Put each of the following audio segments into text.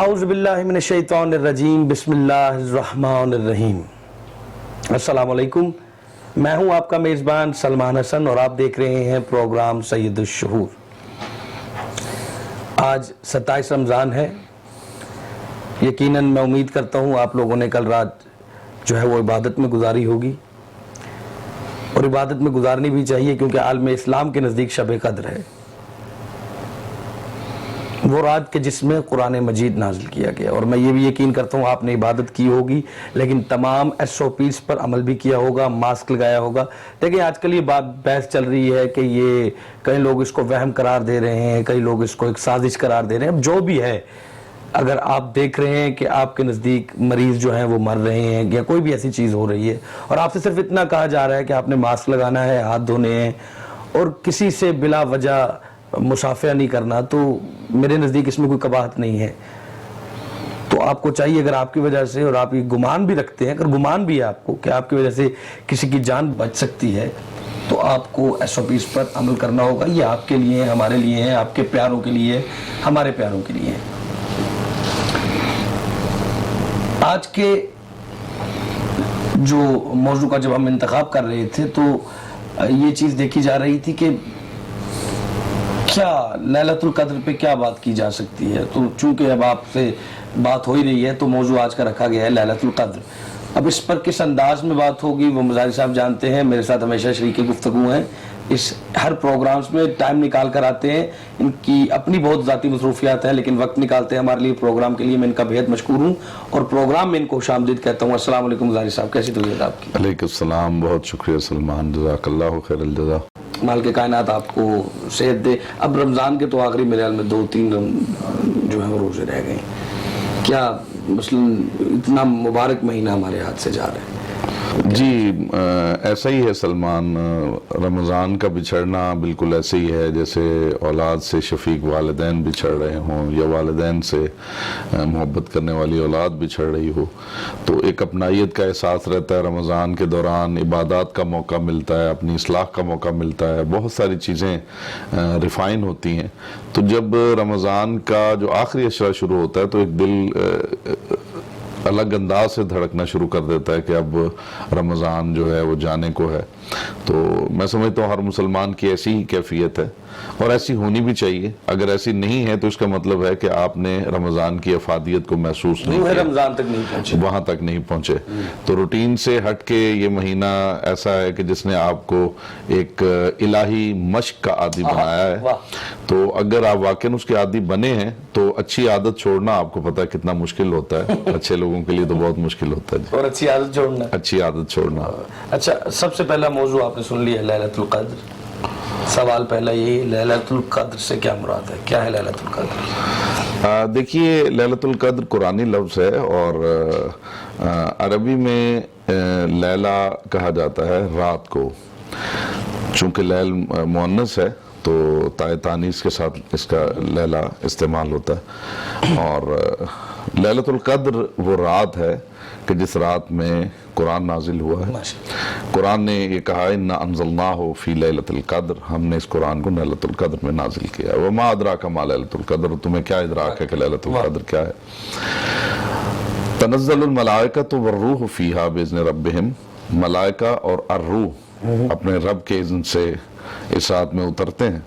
اعوذ باللہ من الشیطان الرجیم بسم اللہ الرحمن الرحیم۔ السلام علیکم، میں ہوں آپ کا میزبان سلمان حسن اور آپ دیکھ رہے ہیں پروگرام سید الشہور۔ آج 27 رمضان ہے۔ یقیناً میں امید کرتا ہوں آپ لوگوں نے کل رات جو ہے وہ عبادت میں گزاری ہوگی، اور عبادت میں گزارنی بھی چاہیے کیونکہ عالم اسلام کے نزدیک شب قدر ہے، وہ رات کے جس میں قرآن مجید نازل کیا گیا۔ اور میں یہ بھی یقین کرتا ہوں آپ نے عبادت کی ہوگی، لیکن تمام SOPs پر عمل بھی کیا ہوگا، ماسک لگایا ہوگا۔ دیکھیں آج کل یہ بحث چل رہی ہے کہ یہ کئی لوگ اس کو وہم قرار دے رہے ہیں، کئی لوگ اس کو ایک سازش قرار دے رہے ہیں۔ اب جو بھی ہے، اگر آپ دیکھ رہے ہیں کہ آپ کے نزدیک مریض جو ہیں وہ مر رہے ہیں یا کوئی بھی ایسی چیز ہو رہی ہے اور آپ سے صرف اتنا کہا جا رہا ہے کہ آپ نے ماسک لگانا ہے، ہاتھ دھونے ہیں اور کسی سے بلا وجہ مصافحہ نہیں کرنا، تو میرے نزدیک اس میں کوئی قباحت نہیں ہے۔ تو آپ کو چاہیے، اگر آپ کی وجہ سے، اور آپ یہ گمان بھی رکھتے ہیں، اگر گمان بھی ہے آپ کو کہ آپ کی وجہ سے کسی کی جان بچ سکتی ہے، تو آپ کو SOPs پر عمل کرنا ہوگا۔ یہ آپ کے لیے ہیں، ہمارے لیے ہیں، آپ کے پیاروں کے لیے، ہمارے پیاروں کے لیے ہیں۔ آج کے جو موضوع کا جب ہم انتخاب کر رہے تھے تو یہ چیز دیکھی جا رہی تھی کہ کیا لیلۃ القدر پہ کیا بات کی جا سکتی ہے۔ تو چونکہ اب آپ سے بات ہو ہی رہی ہے تو موضوع آج کا رکھا گیا ہے لیلۃ القدر۔ اب اس پر کس انداز میں بات ہوگی وہ مظاہر صاحب جانتے ہیں، میرے ساتھ ہمیشہ شریک گفتگو ہیں، اس ہر پروگرامز میں ٹائم نکال کر آتے ہیں۔ ان کی اپنی بہت ذاتی مصروفیات ہیں لیکن وقت نکالتے ہیں ہمارے لیے پروگرام کے لیے، میں ان کا بہت مشکور ہوں اور پروگرام میں ان کو خوش آمدید کہتا ہوں۔ السلام علیکم مظاہر صاحب، کیسی طبیعت آپ کی؟ علیکم السلام، بہت شکریہ سلمان، جزاک اللہ خیر الجزا۔ مالک کائنات آپ کو صحت دے۔ اب رمضان کے تو آخری میرے خیال میں 2-3 جو ہیں وہ روزے رہ گئے ہیں، کیا مثلاً اتنا مبارک مہینہ ہمارے ہاتھ سے جا رہا ہے؟ جی ایسا ہی ہے سلمان، رمضان کا بچھڑنا بالکل ایسے ہی ہے جیسے اولاد سے شفیق والدین بچھڑ رہے ہوں یا والدین سے محبت کرنے والی اولاد بچھڑ رہی ہو، تو ایک اپنائیت کا احساس رہتا ہے۔ رمضان کے دوران عبادات کا موقع ملتا ہے، اپنی اصلاح کا موقع ملتا ہے، بہت ساری چیزیں ریفائن ہوتی ہیں۔ تو جب رمضان کا جو آخری عشرہ شروع ہوتا ہے تو ایک دل الگ انداز سے دھڑکنا شروع کر دیتا ہے کہ اب رمضان جو ہے وہ جانے کو ہے۔ تو میں سمجھتا ہوں ہر مسلمان کی ایسی ہی کیفیت ہے اور ایسی ہونی بھی چاہیے۔ اگر ایسی نہیں ہے تو اس کا مطلب ہے کہ آپ نے رمضان کی افادیت کو محسوس نہیں کیا، رمضان تک نہیں پہنچے، وہاں تک نہیں پہنچے۔ تو روٹین سے ہٹ کے یہ مہینہ ایسا ہے کہ جس نے آپ کو ایک الہی مشق کا عادی بنایا ہے۔ تو اگر آپ واقعاً اس کے عادی بنے ہیں تو اچھی عادت چھوڑنا آپ کو پتہ ہے کتنا مشکل ہوتا ہے، اچھے لوگوں کے لیے تو بہت مشکل ہوتا ہے۔ اور اچھی عادت چھوڑنا، اچھی عادت چھوڑنا۔ اچھا، سب سے پہلا موضوع آپ نے سن لیا لیلۃ القدر۔ سوال پہلا یہی، لیلۃ القدر سے کیا مراد ہے؟ کیا ہے لیلۃ القدر؟ دیکھیے، لیلۃ القدر قرآنی لفظ ہے اور عربی میں لیلہ کہا جاتا ہے رات کو۔ چونکہ لیل مؤنث ہے تو تائے تانیث کے ساتھ اس کا لیلہ استعمال ہوتا ہے، اور لیلۃ القدر وہ رات ہے کہ جس رات میں قرآن نازل ہوا ہے۔ قرآن نے یہ کہا اِنَّا أَنزَلْنَاهُ فِي لَيْلَةِ الْقَدْرِ، ہم نے اس قرآن کو لیلۃ القدر میں نازل کیا۔ وَمَا أَدْرَاكَ مَا لَيْلَةُ الْقَدْرِ، تمہیں کیا ادراک ہے کہ لیلۃ القدر کیا ہے؟ تنزل الملائکۃ والروح فیہا بإذن ربہم، ملائکہ اور الروح اپنے رب کے اذن سے اس رات میں اترتے ہیں۔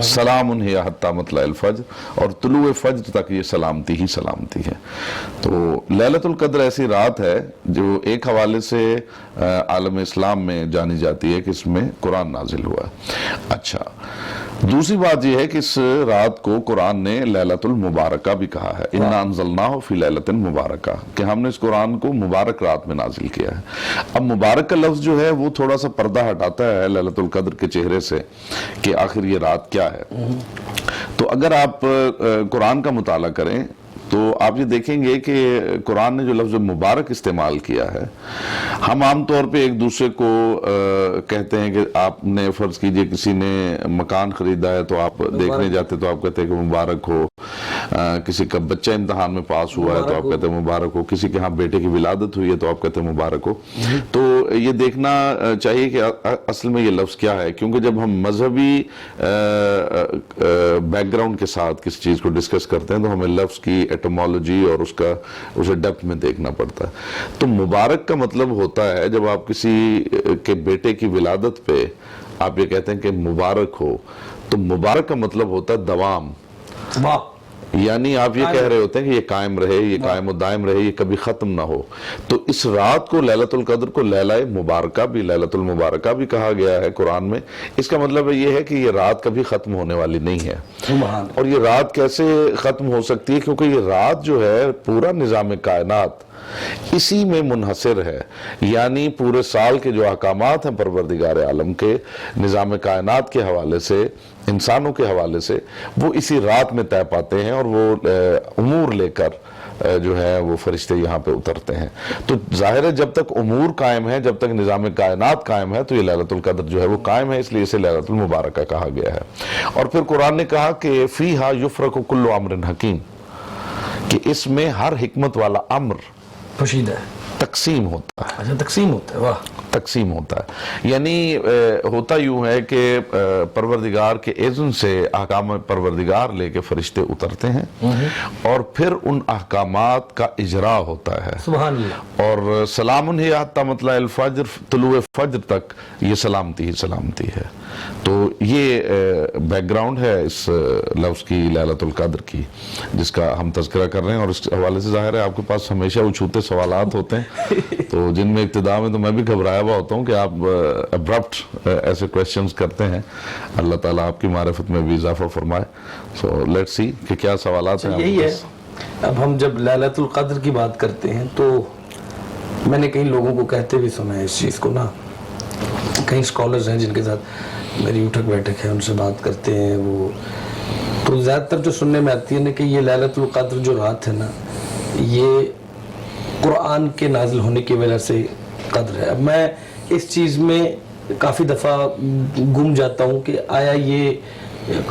سلام ہی حتی مطلع الفجر، اور طلوع فجر تک یہ سلامتی ہی سلامتی ہے۔ تو لیلۃ القدر ایسی رات ہے جو ایک حوالے سے عالم اسلام میں جانی جاتی ہے کہ اس میں قرآن نازل ہوا ہے۔ اچھا، دوسری بات یہ ہے کہ اس رات کو قرآن نے لیلۃ المبارکہ بھی کہا ہے، اِنَّا أَنزَلْنَاهُ فِي لَيْلَةٍ مُبَارَكَةٍ، کہ ہم نے اس قرآن کو مبارک رات میں نازل کیا ہے۔ اب مبارک کا لفظ جو ہے وہ تھوڑا سا پردہ ہٹاتا ہے لیلۃ القدر کے چہرے سے کہ آخر یہ رات کیا ہے۔ تو اگر آپ قرآن کا مطالعہ کریں تو آپ یہ دیکھیں گے کہ قرآن نے جو لفظ مبارک استعمال کیا ہے، ہم عام طور پہ ایک دوسرے کو کہتے ہیں کہ آپ نے فرض کیجئے کسی نے مکان خریدا ہے تو آپ دیکھنے جاتے تو آپ کہتے ہیں کہ مبارک ہو، کسی کا بچہ امتحان میں پاس ہوا ہے تو آپ کہتے ہیں مبارک ہو، کسی کے ہاں بیٹے کی ولادت ہوئی ہے تو آپ کہتے ہیں مبارک ہو. تو یہ دیکھنا چاہیے کہ اصل میں یہ لفظ کیا ہے، کیونکہ جب ہم مذہبی بیک گراؤنڈ کے ساتھ کسی چیز کو ڈسکس کرتے ہیں تو ہمیں لفظ کی ایٹمالوجی اور اسے ڈیپتھ میں دیکھنا پڑتا ہے. تو مبارک کا مطلب ہوتا ہے جب آپ کسی کے بیٹے کی ولادت پہ آپ یہ کہتے ہیں کہ مبارک ہو، تو مبارک کا مطلب ہوتا ہے دوام. یعنی آپ یہ کہہ رہے ہوتے ہیں کہ یہ قائم رہے، یہ قائم و دائم رہے، یہ کبھی ختم نہ ہو. تو اس رات کو لیلۃ القدر کو لیلہ مبارکہ بھی، لیلۃ المبارکہ بھی کہا گیا ہے قرآن میں. اس کا مطلب یہ ہے کہ یہ رات کبھی ختم ہونے والی نہیں ہے. اور یہ رات کیسے ختم ہو سکتی ہے؟ کیونکہ یہ رات جو ہے پورا نظام کائنات اسی میں منحصر ہے. یعنی پورے سال کے جو احکامات ہیں پروردگار عالم کے نظام کائنات کے حوالے سے، انسانوں کے حوالے سے، وہ اسی رات میں طے پاتے ہیں، اور وہ امور لے کر جو ہے وہ فرشتے یہاں پہ اترتے ہیں. تو ظاہر ہے جب تک امور قائم ہے، جب تک نظام کائنات قائم ہے، تو یہ لیلۃ القدر جو ہے وہ قائم ہے، اس لیے اسے لیلۃ المبارکہ کہا گیا ہے. اور پھر قرآن نے کہا کہ فیہا یفرق کل امر حکیم، کہ اس میں ہر حکمت والا امر پوشیدہ تقسیم ہوتا ہے. اچھا، تقسیم ہوتا ہے. واہ. تقسیم ہوتا ہے. یعنی ہوتا یوں ہے کہ پروردگار کے اذن سے احکام پروردگار لے کے فرشتے اترتے ہیں، اور پھر ان احکامات کا اجرا ہوتا ہے. سبحان اللہ. اور سلام ہی حتی مطلع الفجر، طلوع فجر تک یہ سلامتی ہی سلامتی ہے. تو یہ بیک گراؤنڈ ہے اس لفظ کی، لیلۃ القدر کی، جس کا ہم تذکرہ کر رہے ہیں. اور اس حوالے سے ظاہر ہے آپ کے پاس ہمیشہ اچھوتے سوالات ہوتے ہیں، تو جن میں ابتدا میں تو میں بھی گھبرایا ہوا ہوتا ہوں کہ آپ ابرپٹ ایسے کویسچنز کرتے ہیں. اللہ تعالیٰ آپ کی معرفت میں بھی اضافہ فرمائے. سو لیٹس سی کہ کیا سوالات ہیں. یہی ہے، اب ہم جب لیلۃ القدر کی بات کرتے ہیں تو میں نے کئی لوگوں کو کہتے بھی سنا ہے اس چیز کو نا. کئی اسکالرز ہیں جن کے ساتھ میری اٹھک بیٹھک ہے، ان سے بات کرتے ہیں، وہ تو زیادہ تر جو سننے میں آتی ہے نا کہ یہ لیلۃ القدر جو رات ہے نا، یہ قرآن کے نازل ہونے کی وجہ سے قدر ہے. اب میں اس چیز میں کافی دفعہ گم جاتا ہوں کہ آیا یہ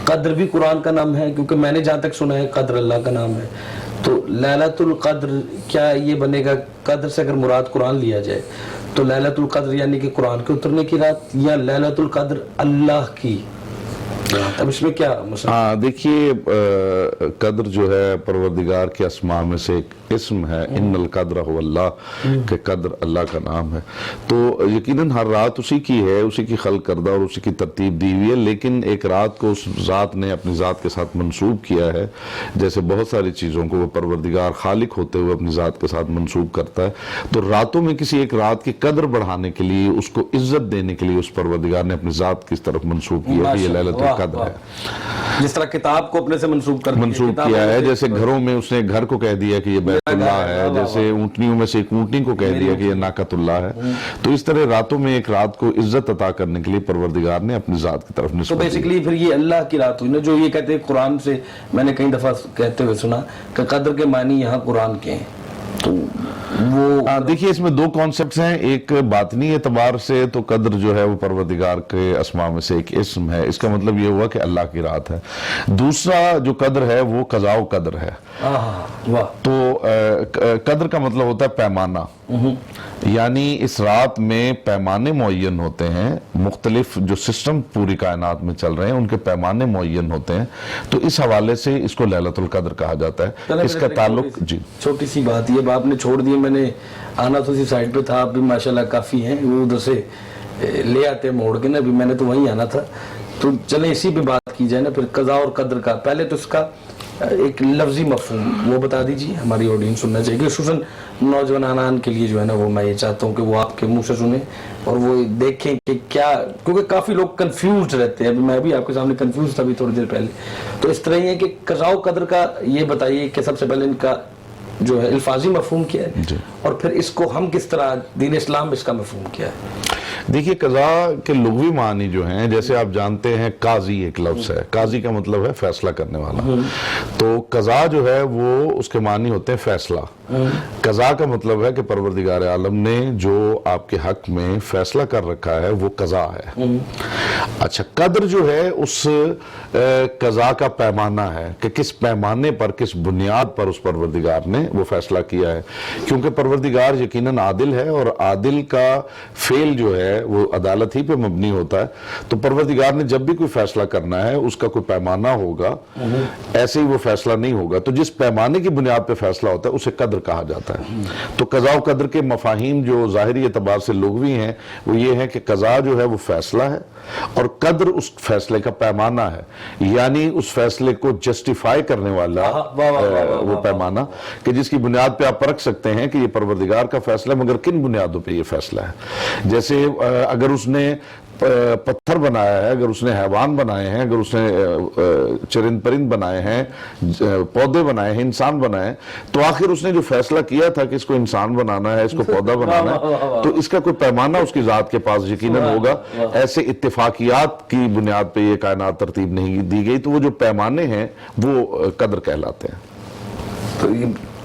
قدر بھی قرآن کا نام ہے، کیونکہ میں نے جہاں تک سنا ہے قدر اللہ کا نام ہے. تو لیلۃ القدر کیا یہ بنے گا؟ قدر سے اگر مراد قرآن لیا جائے تو لیلۃ القدر یعنی کہ قرآن کے اترنے کی رات، یا لیلۃ القدر اللہ کی رات؟ اب اس میں کیا مسئلہ؟ ہاں دیکھیے، قدر جو ہے پروردگار کے اسماء میں سے ایک اسم ہے، ان القدر هو اللہ، کہ قدر اللہ کا نام ہے. تو یقیناً ہر رات اسی کی ہے، اسی کی خلق کردہ اور اسی کی ترتیب دی ہوئی ہے. لیکن ایک رات کو اس ذات نے اپنی ذات کے ساتھ منسوب کیا ہے، جیسے بہت ساری چیزوں کو وہ پروردگار خالق ہوتے ہوئے اپنی ذات کے ساتھ منسوب کرتا ہے. تو راتوں میں کسی ایک رات کی قدر بڑھانے کے لیے، اس کو عزت دینے کے لیے، اس پروردگار نے اپنی ذات کی طرف منسوب کیا کہ یہ لیلۃ القدر ہے. جس طرح کتاب کو اپنے سے منسوب کیا ہے، جیسے گھروں میں اس نے گھر کو کہہ دیا کہ یہ بیت اللہ ہے، جیسے اونٹنیوں میں سے ایک اونٹنی کو کہہ دیا کہ یہ ناقۃ اللہ ہے. تو اس طرح راتوں میں ایک رات کو عزت عطا کرنے کے لیے پروردگار نے اپنی ذات کی طرف نسبت دی. تو بیسیکلی پھر یہ اللہ کی رات ہوئی نا، جو یہ کہتے ہیں قرآن سے میں نے کئی دفعہ کہتے ہوئے سنا کہ قدر کے معنی یہاں قرآن کے ہیں. تو وہ دیکھیے اس میں دو کانسیپٹس ہیں. ایک باطنی اعتبار سے تو قدر جو ہے وہ پروردگار کے اسماء میں سے ایک اسم ہے، اس کا مطلب یہ ہوا کہ اللہ کی رات ہے. دوسرا جو قدر ہے وہ قضاء و قدر ہے. تو قدر کا مطلب ہوتا ہے پیمانہ. یعنی اس رات میں پیمانے معین ہوتے ہیں، مختلف جو سسٹم پوری کائنات میں چل رہے ہیں ان کے پیمانے معین ہوتے ہیں. تو اس حوالے سے اس کو لیلۃ القدر کہا جاتا ہے. اس کا تعلق جی چھوٹی سی بات یہ آپ نے چھوڑ دی، میں نے آنا تو اسی سائڈ پہ تھا، آپ بھی ماشاءاللہ کافی ہیں، وہ ادھر سے لے آتے موڑ کے نا، ابھی میں نے تو وہیں آنا تھا. تو چلیں اسی پہ بات کی جائے نا پھر قضاء اور قدر کا. پہلے تو اس کا ایک لفظی مفہوم وہ بتا دیجیے، ہماری آڈینس سننا چاہیے، خصوصاً نوجوانان کے لیے جو ہے نا وہ میں یہ چاہتا ہوں کہ وہ آپ کے منہ سے سنیں اور وہ دیکھیں کہ کیا، کیونکہ کافی لوگ کنفیوزڈ رہتے ہیں. ابھی میں بھی آپ کے سامنے کنفیوز تھا ابھی تھوڑی دیر پہلے. تو اس طرح ہی ہے کہ قضاء و قدر کا یہ بتائیے کہ سب سے پہلے ان کا جو ہے الفاظی مفہوم کیا ہے، اور پھر اس کو ہم کس طرح دین اسلام اس کا مفہوم کیا ہے. دیکھیے قضاء کے لغوی معنی جو ہیں، جیسے آپ جانتے ہیں قاضی ایک لفظ ہے، قاضی کا مطلب ہے فیصلہ کرنے والا. تو قضاء جو ہے وہ اس کے معنی ہوتے ہیں فیصلہ. قضا کا مطلب ہے کہ پروردگار عالم نے جو آپ کے حق میں فیصلہ کر رکھا ہے وہ قضا ہے. اچھا قدر جو ہے اس قضا کا پیمانہ ہے کہ کس پیمانے پر کس بنیاد پر اس پروردگار نے وہ فیصلہ کیا ہے, کیونکہ پروردگار یقیناً عادل ہے اور عادل کا فعل جو ہے وہ عدالت ہی پہ مبنی ہوتا ہے. تو پروردگار نے جب بھی کوئی فیصلہ کرنا ہے اس کا کوئی پیمانہ ہوگا, ایسے ہی وہ فیصلہ نہیں ہوگا. تو جس پیمانے کی بنیاد پہ فیصلہ ہوتا ہے اسے قدر کہا جاتا ہے. تو قضا و قدر کے مفاہیم جو ظاہری اعتبار سے لغوی ہیں وہ یہ ہے کہ قضا جو ہے وہ فیصلہ ہے اور قدر اس فیصلے کا پیمانہ ہے, یعنی اس فیصلے کو جسٹیفائی کرنے والا وہ پیمانہ کہ جس کی بنیاد پہ آپ پرکھ سکتے ہیں کہ یہ پروردگار کا فیصلہ ہے, مگر کن بنیادوں پہ یہ فیصلہ ہے. جیسے اگر اس نے پتھر بنایا ہے, اگر اس نے حیوان بنائے ہیں, اگر اس نے چرند پرند بنائے ہیں, پودے بنائے ہیں, انسان بنائے ہیں, تو آخر اس نے جو فیصلہ کیا تھا کہ اس کو انسان بنانا ہے, اس کو پودا بنانا ہے, تو اس کا کوئی پیمانہ اس کی ذات کے پاس یقیناً ہوگا. ایسے اتفاقیات کی بنیاد پہ یہ کائنات ترتیب نہیں دی گئی, تو وہ جو پیمانے ہیں وہ قدر کہلاتے ہیں. تو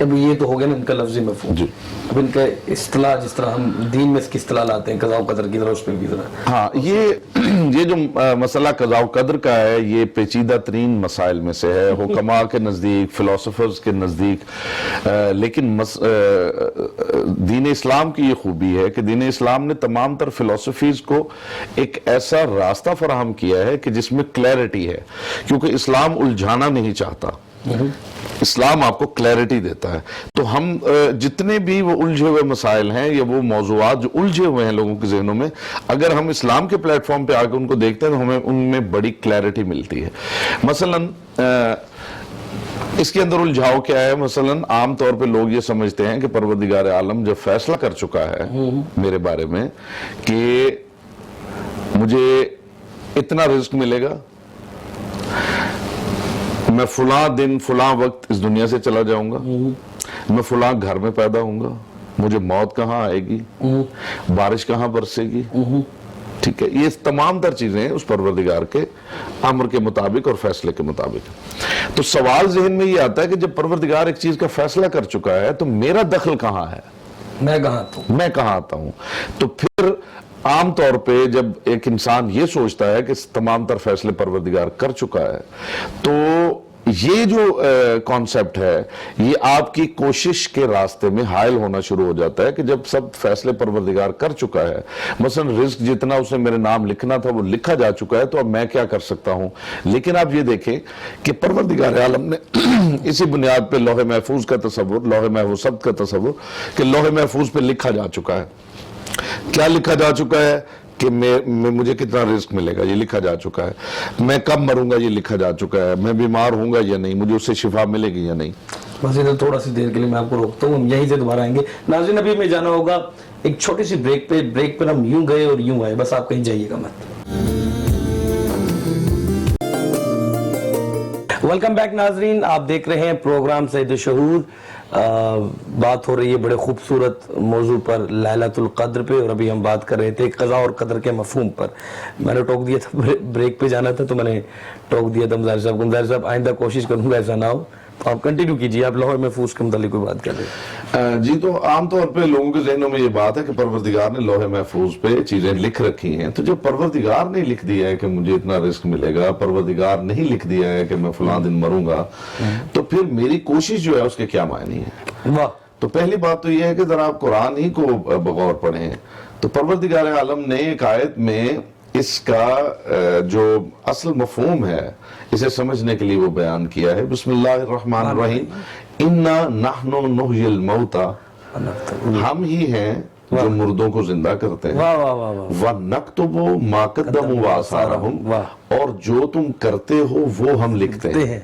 اب یہ تو ہو گیا نا ان کا لفظی مفہوم. جی اب ان کا اصطلاح جس طرح ہم دین میں اس کی اصطلاح لاتے ہیں قضا و قدر کی طرح, اس پہ بھی ذرا. ہاں, یہ جو مسئلہ قضا و قدر کا ہے یہ پیچیدہ ترین مسائل میں سے ہے حکماء کے نزدیک, فلاسفرز کے نزدیک. لیکن دین اسلام کی یہ خوبی ہے کہ دین اسلام نے تمام تر فلاسفیز کو ایک ایسا راستہ فراہم کیا ہے کہ جس میں کلیئرٹی ہے, کیونکہ اسلام الجھانا نہیں چاہتا, اسلام آپ کو کلیئرٹی دیتا ہے. تو ہم جتنے بھی وہ الجھے ہوئے مسائل ہیں یا وہ موضوعات جو الجھے ہوئے ہیں لوگوں کے ذہنوں میں, اگر ہم اسلام کے پلیٹ فارم پہ آگے ان کو دیکھتے ہیں تو ہمیں ان میں بڑی کلیئرٹی ملتی ہے. مثلاً اس کے اندر الجھاؤ کیا ہے؟ مثلاً عام طور پہ لوگ یہ سمجھتے ہیں کہ پروردگار عالم جب فیصلہ کر چکا ہے میرے بارے میں کہ مجھے اتنا رزق ملے گا, میں فلاں دن فلاں وقت اس دنیا سے چلا جاؤں گا, میں فلاں گھر میں پیدا ہوں گا, مجھے موت کہاں آئے گی, بارش کہاں برسے گی, ٹھیک ہے, یہ تمام تر چیزیں اس پروردگار کے امر کے مطابق اور فیصلے کے مطابق. تو سوال ذہن میں یہ آتا ہے کہ جب پروردگار ایک چیز کا فیصلہ کر چکا ہے تو میرا دخل کہاں ہے, میں کہاں آتا ہوں. تو پھر عام طور پہ جب ایک انسان یہ سوچتا ہے کہ تمام تر فیصلے پروردگار کر چکا ہے, تو یہ جو کانسیپٹ ہے یہ آپ کی کوشش کے راستے میں حائل ہونا شروع ہو جاتا ہے کہ جب سب فیصلے پروردگار کر چکا ہے, مثلا رزق جتنا اسے میرے نام لکھنا تھا وہ لکھا جا چکا ہے, تو اب میں کیا کر سکتا ہوں. لیکن آپ یہ دیکھیں کہ پروردگار عالم نے اسی بنیاد پہ لوح محفوظ کا تصور, لوح محفوظ کا تصور کہ لوح محفوظ پہ لکھا جا چکا ہے. کیا لکھا جا چکا ہے کہ مجھے کتنا رزق ملے گا, یہ لکھا جا چکا ہے. میں کب مروں گا, یہ لکھا جا چکا ہے. میں بیمار ہوں گا یا نہیں, مجھے اس سے شفا ملے گی یا نہیں. بس ادھر تھوڑا سی دیر کے لیے میں آپ کو روکتا ہوں, ہم یہیں سے دوبارہ آئیں گے. ناظرین ابھی میں جانا ہوگا ایک چھوٹی سی بریک پر ہم یوں گئے اور یوں آئے, بس آپ کہیں جائیے گا مت. ویلکم بیک ناظرین, آپ دیکھ رہے ہیں پروگرام سید الشہور. بات ہو رہی ہے بڑے خوبصورت موضوع پر, لیلۃ القدر پہ, اور ابھی ہم بات کر رہے تھے قضا اور قدر کے مفہوم پر. میں نے ٹوک دیا تھا بریک پہ جانا تھا, تو میں نے ٹوک دیا تھا مظاہر صاحب کو. مظاہر صاحب آئندہ کوشش کروں گا ایسا نہ ہو, تو آپ کنٹینیو کیجیے, آپ لوح محفوظ کے متعلق کوئی بات کر رہے ہیں. جی, تو عام طور پہ لوگوں کے ذہنوں میں یہ بات ہے کہ پروردگار نے لوح محفوظ پہ چیزیں لکھ رکھی ہیں. تو جب پروردگار نے لکھ دیا ہے کہ مجھے اتنا رزق ملے گا, پروردگار نہیں لکھ دیا ہے کہ میں فلاں دن مروں گا, تو پھر میری کوشش جو ہے اس کے کیا معنی ہے؟ واہ. تو پہلی بات تو یہ ہے کہ ذرا آپ قرآن ہی کو بغور پڑھیں. تو پروردگار عالم نے ایک آیت میں اس کا جو اصل مفہوم ہے اسے سمجھنے کے لیے وہ بیان کیا ہے. بسم اللہ الرحمن الرحیم. انا نحن نحیی الموتى, ہم ہی ہیں جو مردوں کو زندہ کرتے ہیں. وَنَكْتُبُ مَا قَدَّمُوا وَآثَارَهُمْ, اور جو تم کرتے ہو وہ ہم لکھتے ہیں.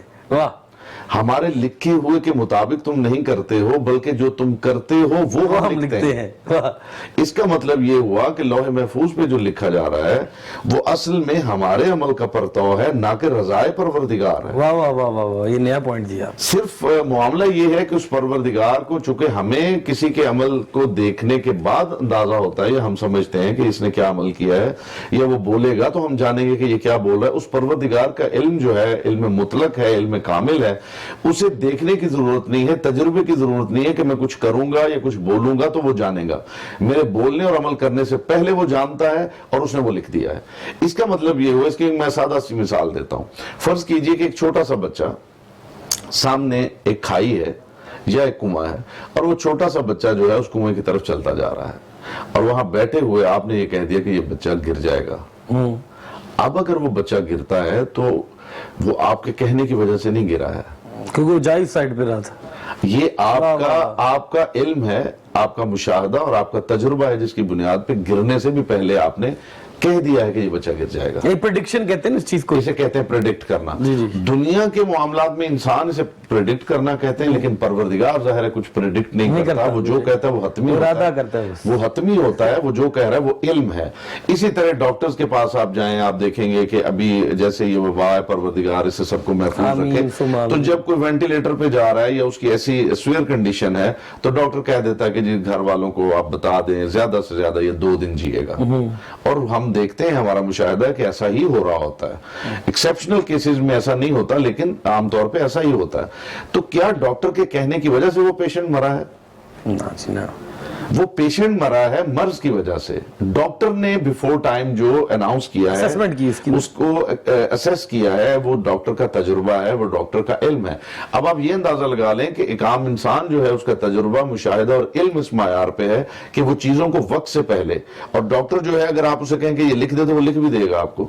ہمارے لکھے ہوئے کے مطابق تم نہیں کرتے ہو, بلکہ جو تم کرتے ہو وہ ہم لکھتے ہیں. اس کا مطلب یہ ہوا کہ لوح محفوظ پہ جو لکھا جا رہا ہے وہ اصل میں ہمارے عمل کا پرتو ہے, نہ کہ رضائے پروردگار ہے. واہ واہ واہ واہ, یہ نیا پوائنٹ دیا. صرف معاملہ یہ ہے کہ اس پروردگار کو, چونکہ ہمیں کسی کے عمل کو دیکھنے کے بعد اندازہ ہوتا ہے, یا ہم سمجھتے ہیں کہ اس نے کیا عمل کیا ہے, یا وہ بولے گا تو ہم جانیں گے کہ یہ کیا بول رہا ہے. اس پروردگار کا علم جو ہے علم مطلق ہے, علم کامل ہے, اسے دیکھنے کی ضرورت نہیں ہے, تجربے کی ضرورت نہیں ہے کہ میں کچھ کروں گا یا کچھ بولوں گا تو وہ جانے گا. میرے بولنے اور عمل کرنے سے پہلے وہ جانتا ہے اور اس نے وہ لکھ دیا ہے. اس کا مطلب یہ ہوا, اس کی میں سادہ سی مثال دیتا ہوں. فرض کیجئے کہ ایک چھوٹا سا بچہ, سامنے ایک کھائی ہے یا ایک کنواں ہے, اور وہ چھوٹا سا بچہ جو ہے اس کنویں کی طرف چلتا جا رہا ہے, اور وہاں بیٹھے ہوئے آپ نے یہ کہہ دیا کہ یہ بچہ گر جائے گا. اب اگر وہ بچہ گرتا ہے تو وہ آپ کے کہنے کی وجہ سے نہیں گرا ہے, کیونکہ وہ جائز سائڈ پہ رہا تھا. یہ آپ کا علم ہے, آپ کا مشاہدہ اور آپ کا تجربہ ہے, جس کی بنیاد پہ گرنے سے بھی پہلے آپ نے کہہ دیا ہے کہ یہ بچہ گر جائے گا. یہ پریڈکشن کہتے ہیں اس چیز کو, اسے کہتے ہیں پریڈکٹ کرنا. دنیا کے معاملات میں انسان اسے پریڈکٹ کرنا کہتے ہیں, لیکن پروردگار ظاہر ہے کچھ پریڈکٹ نہیں کرتا. وہ جو کہتا ہے وہ حتمی ہوتا ہے, وہ حتمی ہوتا ہے. وہ جو کہہ رہا ہے وہ علم ہے. اسی طرح ڈاکٹرز کے پاس آپ جائیں, آپ دیکھیں گے کہ ابھی جیسے یہ وبا ہے, پروردگار اس سے سب کو محفوظ رکھے, تو جب کوئی وینٹیلیٹر پہ جا رہا ہے یا اس کی ایسی سویئر کنڈیشن ہے تو ڈاکٹر کہہ دیتا ہے کہ جی گھر والوں کو آپ بتا دیں زیادہ سے زیادہ یہ 2 دن جیے گا. اور ہم دیکھتے ہیں, ہمارا مشاہدہ ہے کہ ایسا ہی ہو رہا ہوتا ہے. ایکسیپشنل کیسز میں ایسا نہیں ہوتا, لیکن عام طور پہ ایسا ہی ہوتا ہے. تو کیا ڈاکٹر کے کہنے کی وجہ سے وہ پیشنٹ مرا ہے؟ وہ پیشنٹ مرا ہے مرض کی وجہ سے. ڈاکٹر نے بیفور ٹائم جو اناؤنس کیا ہے, اس کو اسیس کیا ہے, وہ ڈاکٹر کا تجربہ ہے, وہ ڈاکٹر کا علم ہے. اب آپ یہ اندازہ لگا لیں کہ ایک عام انسان جو ہے اس کا تجربہ, مشاہدہ اور علم اس معیار پہ ہے کہ وہ چیزوں کو وقت سے پہلے, اور ڈاکٹر جو ہے اگر آپ اسے کہیں کہ یہ لکھ دے تو وہ لکھ بھی دے گا آپ کو.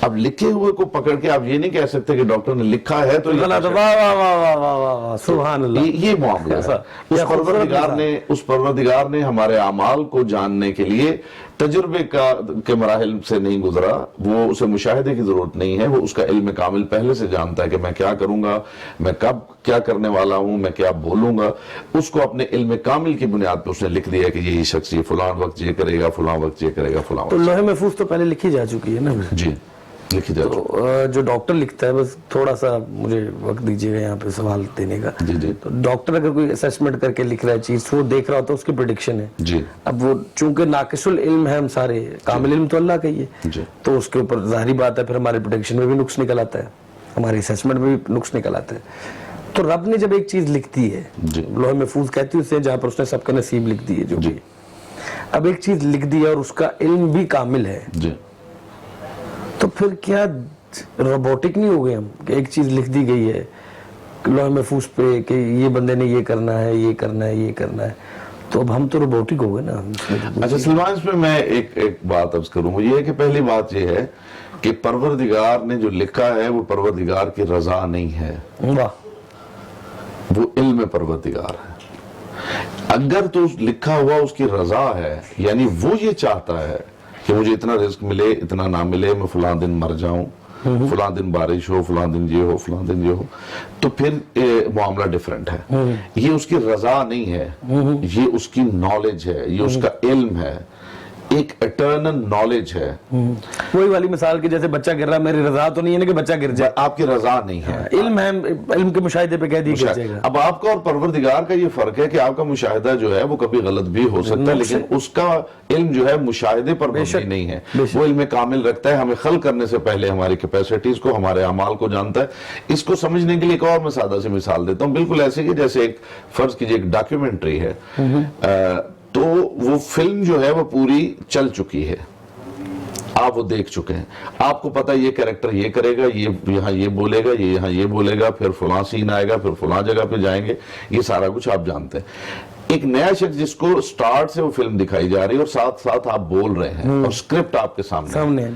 اب لکھے ہوئے کو پکڑ کے آپ یہ نہیں کہہ سکتے کہ ڈاکٹر نے لکھا ہے تو سبحان اللہ, یہ معاملہ ہے. اس پروردگار نے ہمارے اعمال کو جاننے کے لیے تجربے کے مراحل سے نہیں گزرا. وہ اسے مشاہدے کی ضرورت نہیں ہے, وہ اس کا علم کامل پہلے سے جانتا ہے کہ میں کیا کروں گا, میں کب کیا کرنے والا ہوں, میں کیا بولوں گا. اس کو اپنے علم کامل کی بنیاد پہ اس نے لکھ دیا کہ یہ شخص یہ فلاں وقت یہ کرے گا, فلاں وقت یہ کرے گا, فلاں وقت. تو لوح محفوظ تو پہلے لکھی جا چکی ہے نا. جی لکھی جا چکی. جو ڈاکٹر لکھتا ہے, بس تھوڑا سا مجھے وقت دیجیے گا یہاں پہ سوال دینے کا. تو ڈاکٹر اگر کوئی اسیسمنٹ کر کے لکھ رہا ہے چیز, وہ دیکھ رہا ہوتا ہے اس کی پریڈکشن ہے. جی اب وہ چونکہ ناقص العلم ہے, ہم سارے کامل علم تو اللہ کا ہی ہے, تو اس کے اوپر ظاہری بات ہے پھر ہمارے پریڈکشن میں بھی نقص نکل آتا ہے, ہماری اسیسمنٹ میں بھی نقص نکل آتا ہے. تو رب نے جب ایک چیز لکھ دی ہے, لوح محفوظ کہتی ہے اسے, جہاں پر اس نے سب کا نصیب لکھ دی ہے جو بھی. اب ایک چیز لکھ دی ہے اور اس کا علم بھی کامل ہے, تو پھر کیا روبوٹک نہیں ہو گئے ہم کہ ایک چیز لکھ دی گئی ہے لوح محفوظ پہ کہ یہ بندے نے یہ کرنا ہے, یہ کرنا ہے, یہ کرنا ہے, تو اب ہم تو روبوٹک ہو گئے نا. اچھا سلمان, اس میں میں ایک بات عرض کروں. یہ ہے کہ پہلی بات یہ ہے کہ پروردگار نے جو لکھا ہے وہ پروردگار کی رضا نہیں ہے, وہ علم پروردگار ہے. اگر تو لکھا ہوا اس کی رضا ہے, یعنی وہ یہ چاہتا ہے کہ مجھے اتنا رزق ملے, اتنا نہ ملے, میں فلاں دن مر جاؤں, فلاں دن بارش ہو, فلاں دن یہ ہو, فلاں دن یہ ہو, تو پھر معاملہ ڈیفرنٹ ہے. یہ اس کی رضا نہیں ہے, یہ اس کی نالج ہے, یہ اس کا علم ہے, ایک اٹرنل نالج ہے. وہی والی مثال کہ جیسے بچہ گر رہا ہے, میری رضا تو نہیں ہے نا کہ بچہ گر جائے, آپ کی رضا نہیں ہے, علم ہے, علم کے مشاہدے پہ کہہ دی گر جائے گا. اب آپ کا اور پروردگار کا یہ فرق ہے کہ آپ کا مشاہدہ جو ہے وہ کبھی غلط بھی ہو سکتا ہے, لیکن اس کا علم جو ہے مشاہدے پر مبنی نہیں ہے, وہ علم کامل رکھتا ہے. ہمیں خلق کرنے سے پہلے ہماری کیپیسٹیز کو, ہمارے اعمال کو جانتا ہے. اس کو سمجھنے کے لیے ایک اور میں سادہ سی مثال دیتا ہوں, بالکل ایسے کہ جیسے ایک فرض کیجئے ایک ڈاکیومنٹری ہے, تو وہ فلم جو ہے وہ پوری چل چکی ہے, آپ وہ دیکھ چکے ہیں, آپ کو پتا یہ کریکٹر یہ کرے گا, یہ یہاں یہ بولے گا, یہ یہاں یہ بولے گا, پھر فلاں سین آئے گا, پھر فلاں جگہ پہ جائیں گے, یہ سارا کچھ آپ جانتے ہیں. ایک نیا شخص جس کو سٹارٹ سے وہ فلم دکھائی جا رہی ہے اور ساتھ ساتھ آپ بول رہے ہیں اور سکرپٹ آپ کے سامنے ہے,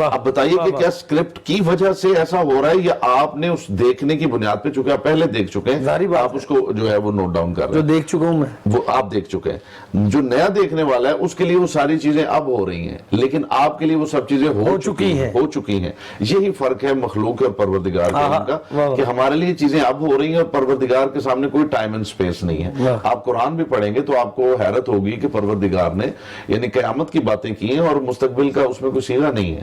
اب بتائیے کہ کیا سکرپٹ کی وجہ سے ایسا ہو رہا ہے یا آپ نے اس دیکھنے کی بنیاد پہ, چونکہ آپ پہلے دیکھ چکے ہیں, آپ اس کو جو ہے وہ نوٹ ڈاؤن کر رہے ہیں. جو دیکھ چکا ہوں میں, وہ آپ دیکھ چکے ہیں. جو نیا دیکھنے والا ہے اس کے لیے وہ ساری چیزیں اب ہو رہی ہیں, لیکن آپ کے لیے وہ سب چیزیں ہو چکی ہیں. یہی فرق ہے مخلوق اور پروردگار کا, کہ ہمارے لیے چیزیں اب ہو رہی ہیں اور پروردگار کے سامنے کوئی ٹائم اینڈ سپیس نہیں ہے. آپ قرآن بھی پڑھیں گے تو آپ کو حیرت ہوگی کہ پروردگار نے یعنی قیامت کی باتیں کی ہیں اور مستقبل کا اس میں کوئی سیغہ نہیں ہے.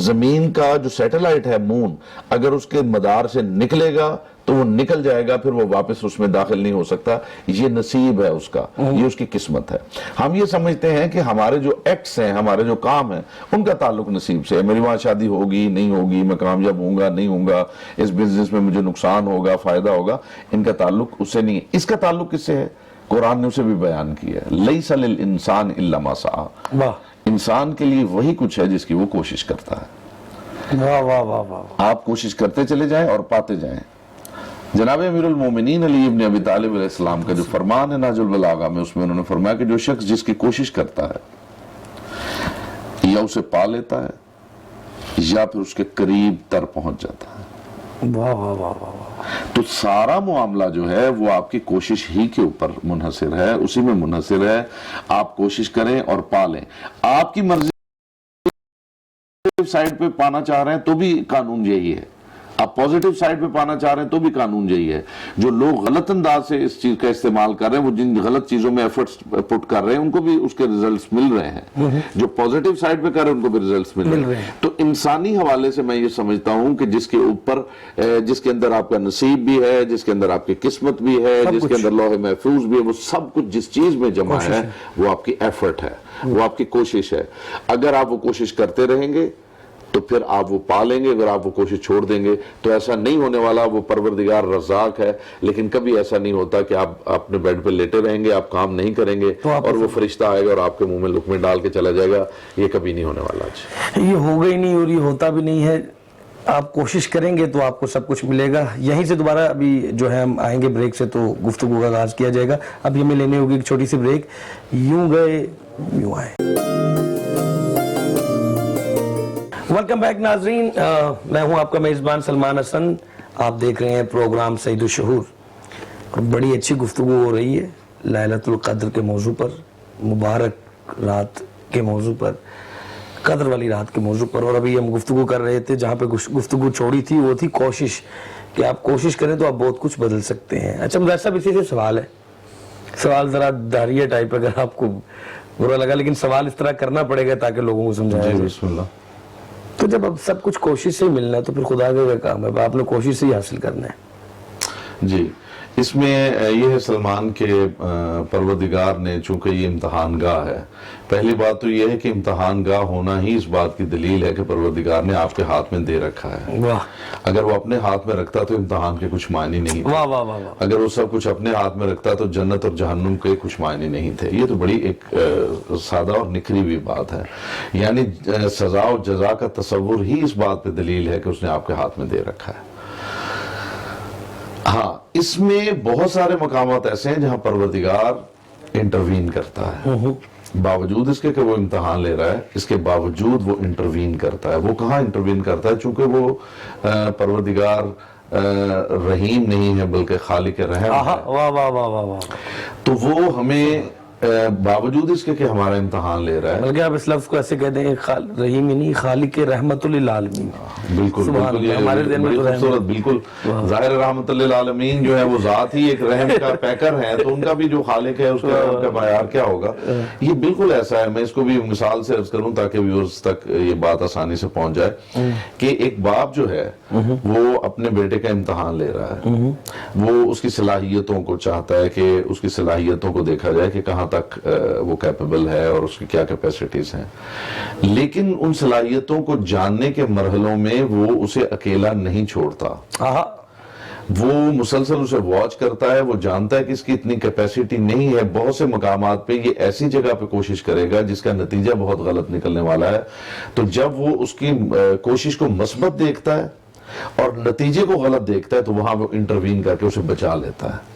زمین کا جو سیٹلائٹ ہے مون، اگر اس کے مدار سے نکلے گا تو وہ نکل جائے گا، پھر وہ واپس اس میں داخل نہیں ہو سکتا، یہ نصیب ہے اس کا، یہ اس کی قسمت ہے۔ ہم یہ سمجھتے ہیں کہ ہمارے جو ایکٹس ہیں، ہمارے جو کام ہیں، ان کا تعلق نصیب سے ہے۔ میری وہاں شادی ہوگی نہیں ہوگی، میں کامیاب ہوں گا نہیں ہوں گا، اس بزنس میں مجھے نقصان ہوگا فائدہ ہوگا، ان کا تعلق اس سے نہیں ہے۔ اس کا تعلق کس سے ہے؟ قرآن نے اسے بھی بیان کیا ہے، لیس للانسان الا ما سعی، واہ انسان کے لیے وہی کچھ ہے جس کی وہ کوشش کرتا ہے۔ واہ واہ واہ واہ، آپ کوشش کرتے چلے جائیں اور پاتے جائیں۔ جناب امیر المومنین علی ابن ابی طالب علیہ السلام کا جو فرمان ہے نہج البلاغہ میں، اس میں انہوں نے فرمایا کہ جو شخص جس کی کوشش کرتا ہے یا اسے پا لیتا ہے یا پھر اس کے قریب تر پہنچ جاتا ہے۔ واہ واہ واہ واہ، تو سارا معاملہ جو ہے وہ آپ کی کوشش ہی کے اوپر منحصر ہے، اسی میں منحصر ہے۔ آپ کوشش کریں اور پا لیں۔ آپ کی مرضی سائڈ پہ پانا چاہ رہے ہیں تو بھی قانون یہی ہے، آپ پوزیٹیو سائڈ پہ پانا چاہ رہے ہیں تو بھی قانون یہی ہے۔ جو لوگ غلط انداز سے اس چیز کا استعمال کر رہے ہیں، وہ جن غلط چیزوں میں ایفرٹس پٹ کر رہے ہیں، ان کو بھی اس کے ریزلٹس مل رہے ہیں۔ جو پوزیٹیو سائڈ پہ کر رہے ہیں ان کو بھی ریزلٹس مل رہے ہیں۔ تو انسانی حوالے سے میں یہ سمجھتا ہوں کہ جس کے اوپر جس کے اندر آپ کا نصیب بھی ہے، جس کے اندر آپ کی قسمت بھی ہے، جس کے اندر لوح محفوظ بھی ہے، وہ سب کچھ جس چیز میں جمع ہے وہ آپ کی ایفرٹ ہے، وہ آپ کی کوشش ہے۔ اگر آپ وہ کوشش کرتے رہیں گے تو پھر آپ وہ پا لیں گے۔ اگر آپ وہ کوشش چھوڑ دیں گے تو ایسا نہیں ہونے والا۔ وہ پروردگار رزاق ہے، لیکن کبھی ایسا نہیں ہوتا کہ آپ اپنے بیڈ پہ لیٹے رہیں گے، آپ کام نہیں کریں گے اور وہ فرشتہ آئے گا اور آپ کے منہ میں لقمے ڈال کے چلا جائے گا۔ یہ کبھی نہیں ہونے والا۔ یہ ہوگا ہی نہیں اور یہ ہوتا بھی نہیں ہے۔ آپ کوشش کریں گے تو آپ کو سب کچھ ملے گا۔ یہیں سے دوبارہ ابھی جو ہے ہم آئیں گے بریک سے تو گفتگو کا آغاز کیا جائے گا۔ اب ہمیں لینے ہوگی ایک چھوٹی سی بریک۔ یوں گئے یوں آئے۔ ویلکم بیک ناظرین، میں ہوں آپ کا میزبان سلمان حسن۔ آپ دیکھ رہے ہیں پروگرام سید الشہور، اور بڑی اچھی گفتگو ہو رہی ہے لیلۃ القدر کے موضوع پر، مبارک رات کے موضوع پر، قدر والی رات کے موضوع پر۔ اور ابھی ہم گفتگو کر رہے تھے، جہاں پہ گفتگو چھوڑی تھی وہ تھی کوشش، کہ آپ کوشش کریں تو آپ بہت کچھ بدل سکتے ہیں۔ اچھا مدرسہ صاحب، اسی سے سوال ہے، سوال ذرا داریہ ٹائپ، اگر آپ کو برا لگا، لیکن سوال اس طرح کرنا پڑے گا تاکہ لوگوں کو سمجھایا جائے۔ بسم اللہ۔ تو جب اب سب کچھ کوشش سے ہی ملنا ہے تو پھر خدا کا کام ہے، آپ نے کوشش سے ہی حاصل کرنا ہے۔ جی، اس میں یہ ہے سلمان کے پروردگار نے، چونکہ یہ امتحان گاہ ہے، پہلی بات تو یہ ہے کہ امتحان گاہ ہونا ہی اس بات کی دلیل ہے کہ پروردگار نے آپ کے ہاتھ میں دے رکھا ہے۔ واہ اگر وہ اپنے ہاتھ میں رکھتا تو امتحان کے کچھ معنی نہیں تھے۔ واہ واہ واہ واہ، اگر وہ سب کچھ اپنے ہاتھ میں رکھتا تو جنت اور جہنم کے کچھ معنی نہیں تھے۔ یہ تو بڑی ایک سادہ اور نکھری بھی بات ہے، یعنی سزا و جزا کا تصور ہی اس بات پہ دلیل ہے کہ اس نے آپ کے ہاتھ میں دے رکھا ہے۔ ہاں، اس میں بہت سارے مقامات ایسے ہیں جہاں پروردگار انٹروین کرتا ہے، باوجود اس کے کہ وہ امتحان لے رہا ہے، اس کے باوجود وہ انٹروین کرتا ہے۔ وہ کہاں انٹروین کرتا ہے؟ چونکہ وہ پروردگار رحیم نہیں ہے بلکہ خالق رحم ہے، واہ واہ واہ واہ واہ، تو وہ ہمیں باوجود اس کے کہ ہمارا امتحان لے رہا ہے، بلکہ آپ اس لفظ کو ایسے کہتے ہیں، رحیم ہی نہیں، خالق رحمت للعالمین۔ بالکل سبحان بالکل، اللہ، ہمارے ذہن میں بڑی تو رحمت، خوبصورت، بالکل ظاہر رحمت للعالمین جو ہے وہ ذات ہی ایک رحم کا پیکر ہے، تو ان کا بھی جو خالق ہے اس کا رحم کا معیار کیا ہوگا؟ یہ بالکل ایسا ہے۔ میں اس کو بھی مثال سے عرض کروں تاکہ ویورز تک یہ بات آسانی سے پہنچ جائے کہ ایک باپ جو ہے وہ اپنے بیٹے کا امتحان لے رہا ہے، وہ اس کی صلاحیتوں کو چاہتا ہے کہ اس کی صلاحیتوں کو دیکھا جائے کہ کہاں تک وہ کیپیبل ہے اور اس کی کیا کیپیسٹیز ہیں، لیکن ان صلاحیتوں کو جاننے کے مرحلوں میں وہ اسے اکیلا نہیں چھوڑتا، وہ مسلسل اسے واچ کرتا ہے۔ وہ جانتا ہے کہ اس کی اتنی کیپیسٹی نہیں ہے، بہت سے مقامات پہ یہ ایسی جگہ پہ کوشش کرے گا جس کا نتیجہ بہت غلط نکلنے والا ہے۔ تو جب وہ اس کی کوشش کو مثبت دیکھتا ہے اور نتیجے کو غلط دیکھتا ہے تو وہاں وہ انٹروین کر کے اسے بچا لیتا ہے۔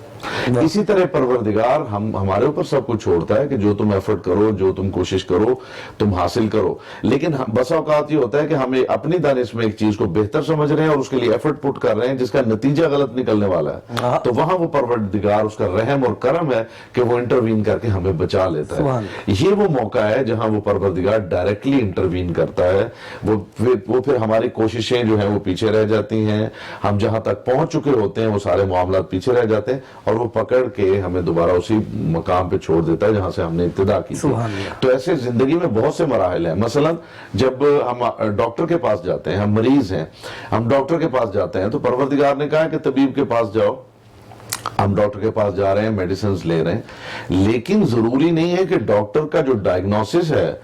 اسی طرح پروردگار ہمارے اوپر سب کچھ چھوڑتا ہے کہ جو تم ایفرٹ کرو، جو تم کوشش کرو، تم حاصل کرو، لیکن بس اوقات یہ ہوتا ہے کہ ہمیں اپنی دانش میں ایک چیز کو بہتر سمجھ رہے ہیں اور اس کے لیے ایفرٹ پٹ کر رہے ہیں جس کا نتیجہ غلط نکلنے والا ہے، تو وہاں وہ پروردگار اس کا رحم اور کرم ہے کہ وہ انٹروین کر کے ہمیں بچا لیتا ہے۔ یہ وہ موقع ہے جہاں وہ پروردگار ڈائریکٹلی انٹروین کرتا ہے۔ وہ پھر ہماری کوششیں جو ہیں وہ پیچھے رہ جاتی ہیں، ہم جہاں تک پہنچ چکے ہوتے ہیں وہ سارے معاملات پیچھے رہ جاتے ہیں اور اور وہ پکڑ کے ہمیں دوبارہ اسی مقام پہ چھوڑ دیتا ہے جہاں سے ہم نے ابتدا کی تھی. تو ایسے زندگی میں بہت سے مراحل ہیں. مثلا جب ہم ڈاکٹر کے پاس جاتے ہیں, ہم مریض ہیں, ہم ڈاکٹر کے پاس جاتے ہیں, تو پروردگار نے کہا کہ طبیب کے پاس جاؤ. ہم ڈاکٹر کے پاس جا رہے ہیں, میڈیسنز لے رہے ہیں, لیکن ضروری نہیں ہے کہ ڈاکٹر کا جو ڈائگنوسس ہے